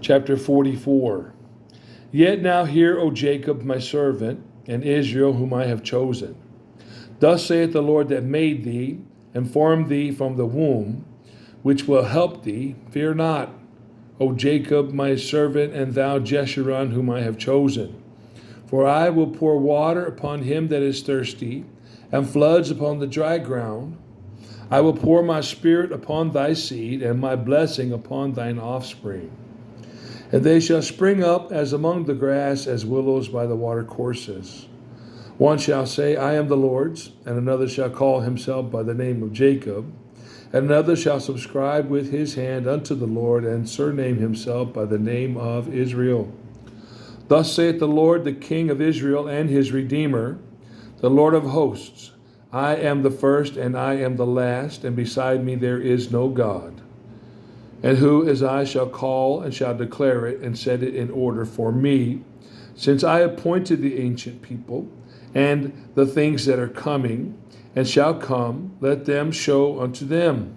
Chapter 44. Yet now hear, O Jacob, my servant, and Israel, whom I have chosen. Thus saith the Lord that made thee, and formed thee from the womb, which will help thee. Fear not, O Jacob, my servant, and thou, Jesurun, whom I have chosen. For I will pour water upon him that is thirsty, and floods upon the dry ground. I will pour my spirit upon thy seed, and my blessing upon thine offspring. And they shall spring up as among the grass, as willows by the watercourses. One shall say, I am the Lord's, and another shall call himself by the name of Jacob, and another shall subscribe with his hand unto the Lord, and surname himself by the name of Israel. Thus saith the Lord, the King of Israel and his Redeemer, the Lord of hosts, I am the first and I am the last, and beside me there is no God. And who as I shall call and shall declare it and set it in order for me, since I appointed the ancient people and the things that are coming and shall come, let them show unto them.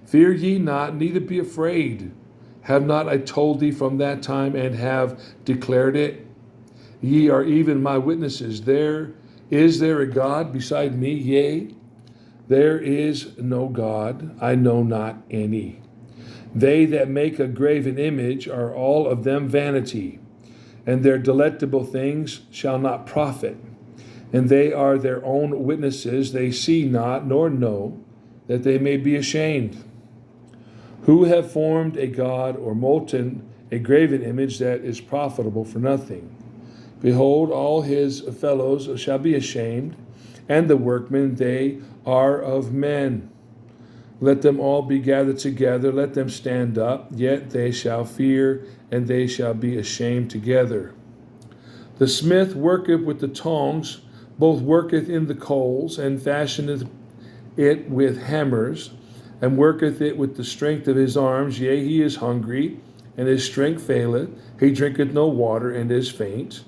Fear ye not, neither be afraid. Have not I told thee from that time and have declared it? Ye are even my witnesses. Is there a God beside me? Yea, there is no God, I know not any. They that make a graven image are all of them vanity, and their delectable things shall not profit. And they are their own witnesses, they see not nor know, that they may be ashamed. Who have formed a god or molten a graven image that is profitable for nothing? Behold, all his fellows shall be ashamed, and the workmen, they are of men. Let them all be gathered together, let them stand up, yet they shall fear, and they shall be ashamed together. The smith worketh with the tongs, both worketh in the coals, and fashioneth it with hammers, and worketh it with the strength of his arms. Yea, he is hungry, and his strength faileth. He drinketh no water, and is faint.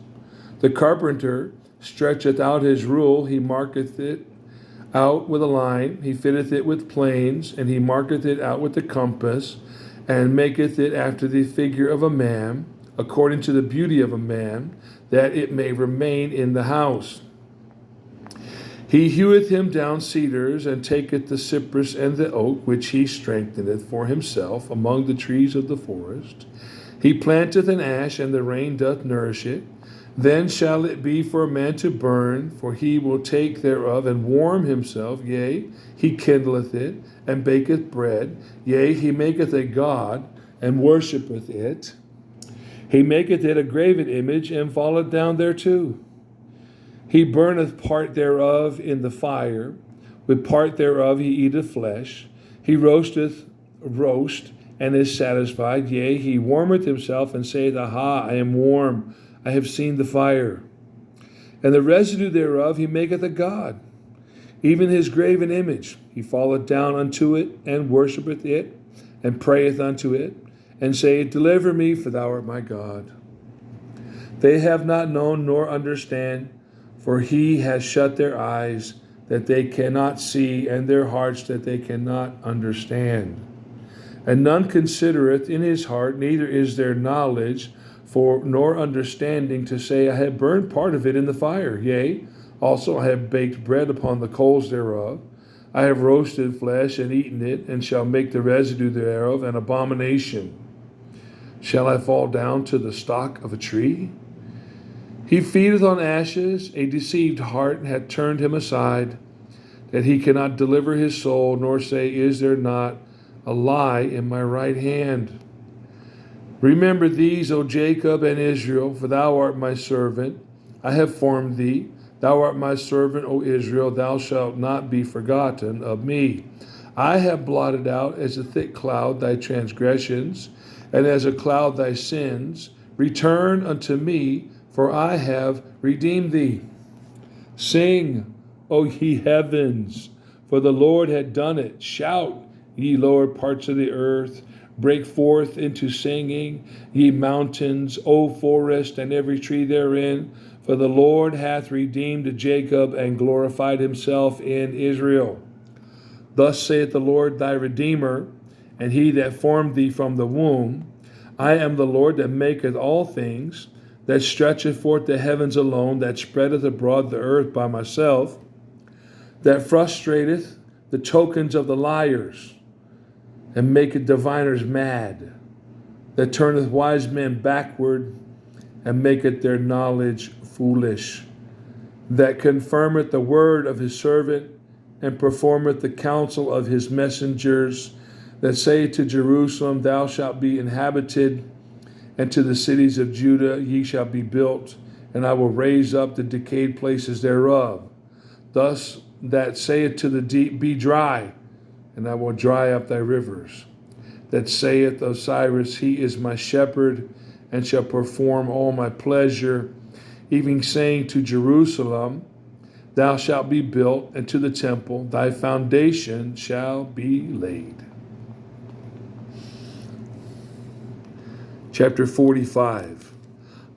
The carpenter stretcheth out his rule, he marketh it out with a line, he fitteth it with planes, and he marketh it out with the compass, and maketh it after the figure of a man, according to the beauty of a man, that it may remain in the house. He heweth him down cedars, and taketh the cypress and the oak, which he strengtheneth for himself among the trees of the forest. He planteth an ash, and the rain doth nourish it. Then shall it be for a man to burn, for he will take thereof and warm himself. Yea, he kindleth it, and baketh bread. Yea, he maketh a god, and worshippeth it. He maketh it a graven image, and falleth down thereto. He burneth part thereof in the fire, with part thereof he eateth flesh. He roasteth roast, and is satisfied. Yea, he warmeth himself, and saith, Aha, I am warm. I have seen the fire. And the residue thereof he maketh a god, even his graven image. He falleth down unto it, and worshippeth it, and prayeth unto it, and saith, Deliver me, for thou art my God. They have not known nor understand, for he has shut their eyes, that they cannot see, and their hearts, that they cannot understand. And none considereth in his heart, neither is there knowledge, nor understanding, to say, I have burned part of it in the fire. Yea, also I have baked bread upon the coals thereof. I have roasted flesh and eaten it, and shall make the residue thereof an abomination. Shall I fall down to the stock of a tree? He feedeth on ashes. A deceived heart hath turned him aside, that he cannot deliver his soul, nor say, Is there not a lie in my right hand? Remember these, O Jacob and Israel, for thou art my servant. I have formed thee. Thou art my servant, O Israel. Thou shalt not be forgotten of me. I have blotted out as a thick cloud thy transgressions, and as a cloud thy sins. Return unto me, for I have redeemed thee. Sing, O ye heavens, for the Lord hath done it. Shout, ye lower parts of the earth. Break forth into singing, ye mountains, O forest, and every tree therein. For the Lord hath redeemed Jacob, and glorified himself in Israel. Thus saith the Lord thy Redeemer, and he that formed thee from the womb. I am the Lord that maketh all things, that stretcheth forth the heavens alone, that spreadeth abroad the earth by myself, that frustrateth the tokens of the liars, and maketh diviners mad, that turneth wise men backward, and maketh their knowledge foolish, that confirmeth the word of his servant, and performeth the counsel of his messengers, that say to Jerusalem, Thou shalt be inhabited, and to the cities of Judah, Ye shall be built, and I will raise up the decayed places thereof. Thus that saith to the deep, Be dry, and I will dry up thy rivers. That saith of Cyrus, He is my shepherd, and shall perform all my pleasure, even saying to Jerusalem, Thou shalt be built, and to the temple, thy foundation shall be laid. Chapter 45.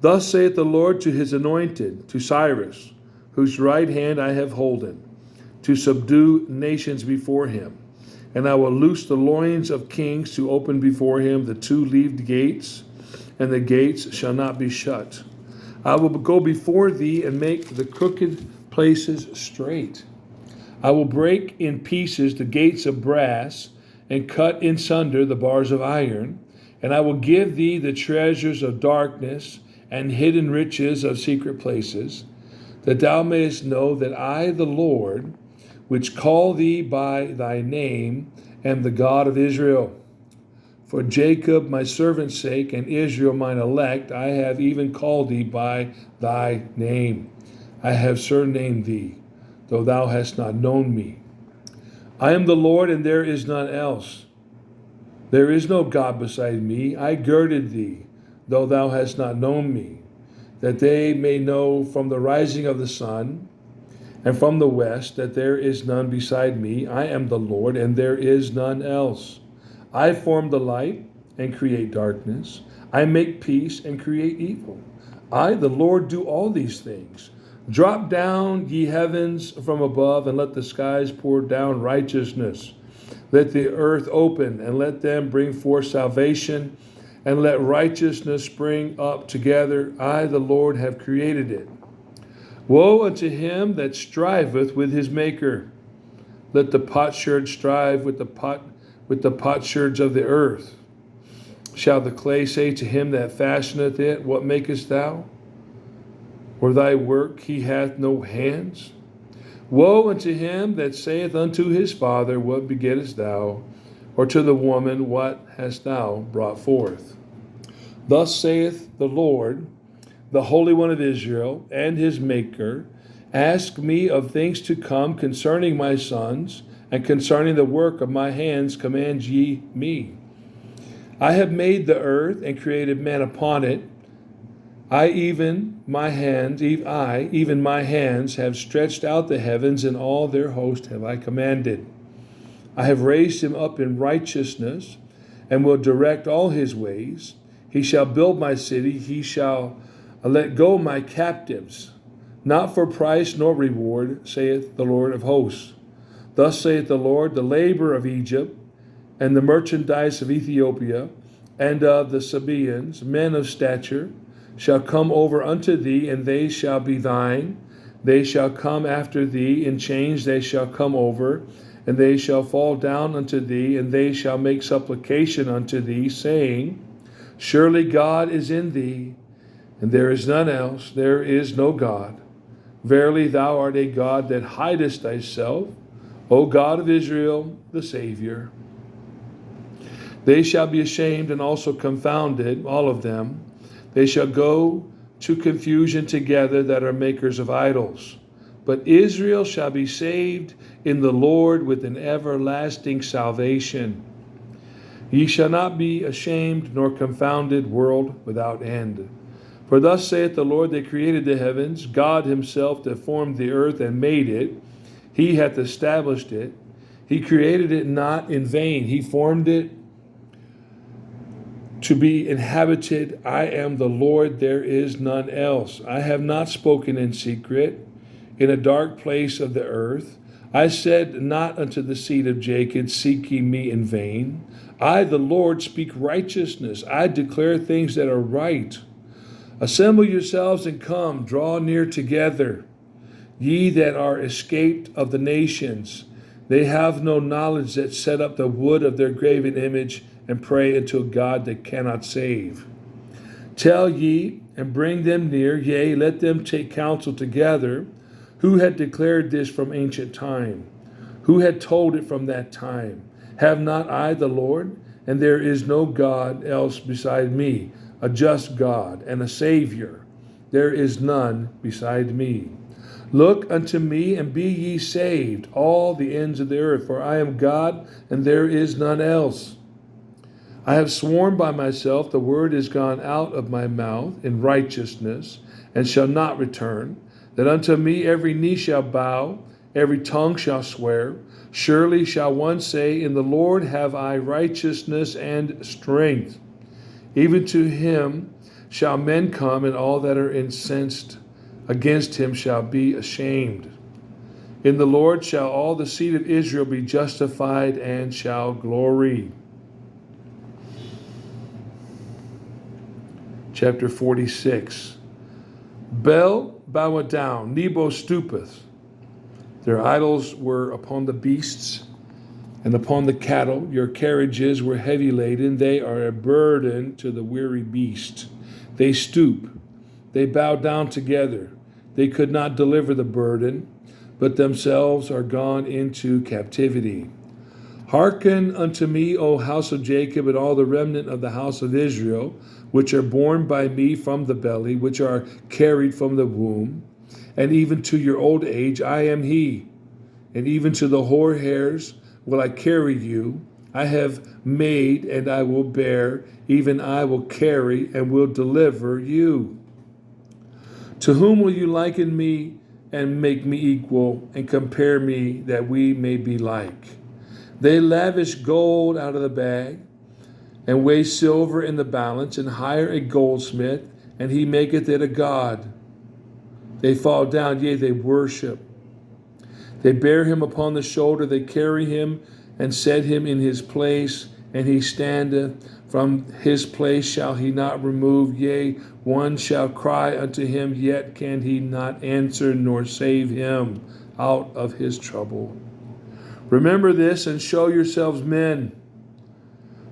Thus saith the Lord to his anointed, to Cyrus, whose right hand I have holden, to subdue nations before him. And I will loose the loins of kings to open before him the two-leaved gates, and the gates shall not be shut. I will go before thee and make the crooked places straight. I will break in pieces the gates of brass, and cut in sunder the bars of iron. And I will give thee the treasures of darkness and hidden riches of secret places, that thou mayest know that I, the Lord, which call thee by thy name, am the God of Israel. For Jacob my servant's sake, and Israel mine elect, I have even called thee by thy name. I have surnamed thee, though thou hast not known me. I am the Lord, and there is none else. There is no God beside me. I girded thee, though thou hast not known me, that they may know from the rising of the sun and from the west that there is none beside me. I am the Lord, and there is none else. I form the light and create darkness. I make peace and create evil. I, the Lord, do all these things. Drop down, ye heavens, from above, and let the skies pour down righteousness. Let the earth open, and let them bring forth salvation, and let righteousness spring up together. I, the Lord, have created it. Woe unto him that striveth with his maker. Let the potsherd strive with the potsherds of the earth. Shall the clay say to him that fashioneth it, What makest thou? Or thy work, he hath no hands? Woe unto him that saith unto his father, What begettest thou? Or to the woman, What hast thou brought forth? Thus saith the Lord, the Holy One of Israel, and his Maker, Ask me of things to come concerning my sons, and concerning the work of my hands command ye me. I have made the earth, and created man upon it. Even my hands have stretched out the heavens, and all their host have I commanded. I have raised him up in righteousness, and will direct all his ways. He shall build my city, he shall let go my captives, not for price nor reward, saith the Lord of hosts. Thus saith the Lord, the labor of Egypt, and the merchandise of Ethiopia, and of the Sabaeans, men of stature, shall come over unto thee, and they shall be thine. They shall come after thee, in chains they shall come over, and they shall fall down unto thee, and they shall make supplication unto thee, saying, Surely God is in thee, and there is none else, there is no God. Verily thou art a God that hidest thyself, O God of Israel, the Savior. They shall be ashamed and also confounded, all of them. They shall go to confusion together that are makers of idols. But Israel shall be saved in the Lord with an everlasting salvation. Ye shall not be ashamed nor confounded, world without end. For thus saith the Lord that created the heavens, God himself that formed the earth and made it. He hath established it. He created it not in vain. He formed it to be inhabited. I am the Lord, there is none else. I have not spoken in secret, in a dark place of the earth. I said not unto the seed of Jacob, seek ye me in vain. I, the Lord, speak righteousness. I declare things that are right. Assemble yourselves and come, draw near together. Ye that are escaped of the nations, they have no knowledge that set up the wood of their graven image and pray unto a God that cannot save. Tell ye and bring them near, yea, let them take counsel together. Who had declared this from ancient time? Who had told it from that time? Have not I the Lord? And there is no God else beside me, a just God and a Savior. There is none beside me. Look unto me and be ye saved, all the ends of the earth, for I am God and there is none else. I have sworn by myself, the word is gone out of my mouth in righteousness, and shall not return, that unto me every knee shall bow, every tongue shall swear. Surely shall one say, in the Lord have I righteousness and strength. Even to him shall men come, and all that are incensed against him shall be ashamed. In the Lord shall all the seed of Israel be justified and shall glory. Chapter 46. Bel boweth down, Nebo stoopeth. Their idols were upon the beasts and upon the cattle. Your carriages were heavy laden. They are a burden to the weary beast. They stoop. They bow down together. They could not deliver the burden, but themselves are gone into captivity. Hearken unto me, O house of Jacob, and all the remnant of the house of Israel, which are born by me from the belly, which are carried from the womb, and even to your old age I am he, and even to the hoar hairs will I carry you. I have made and I will bear, even I will carry and will deliver you. To whom will you liken me and make me equal, and compare me that we may be like? They lavish gold out of the bag, and weigh silver in the balance, and hire a goldsmith, and he maketh it a god. They fall down, yea, they worship. They bear him upon the shoulder, they carry him, and set him in his place, and he standeth. From his place shall he not remove, yea, one shall cry unto him, yet can he not answer, nor save him out of his trouble. Remember this, and show yourselves men.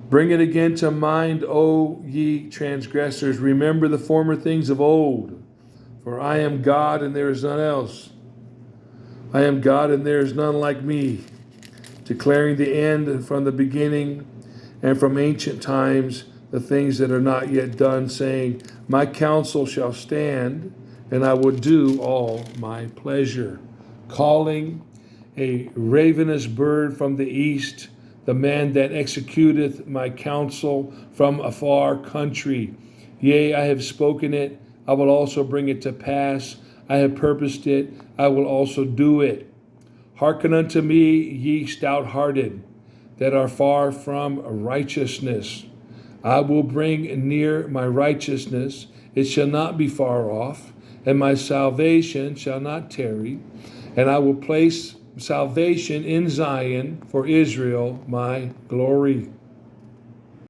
Bring it again to mind, O ye transgressors. Remember the former things of old. For I am God, and there is none else. I am God, and there is none like me, declaring the end from the beginning, and from ancient times the things that are not yet done, saying, my counsel shall stand, and I will do all my pleasure. Calling a ravenous bird from the east, the man that executeth my counsel from a far country. Yea, I have spoken it, I will also bring it to pass. I have purposed it, I will also do it. Hearken unto me, ye stout-hearted, that are far from righteousness. I will bring near my righteousness, it shall not be far off, and my salvation shall not tarry, and I will place salvation in Zion for Israel, my glory.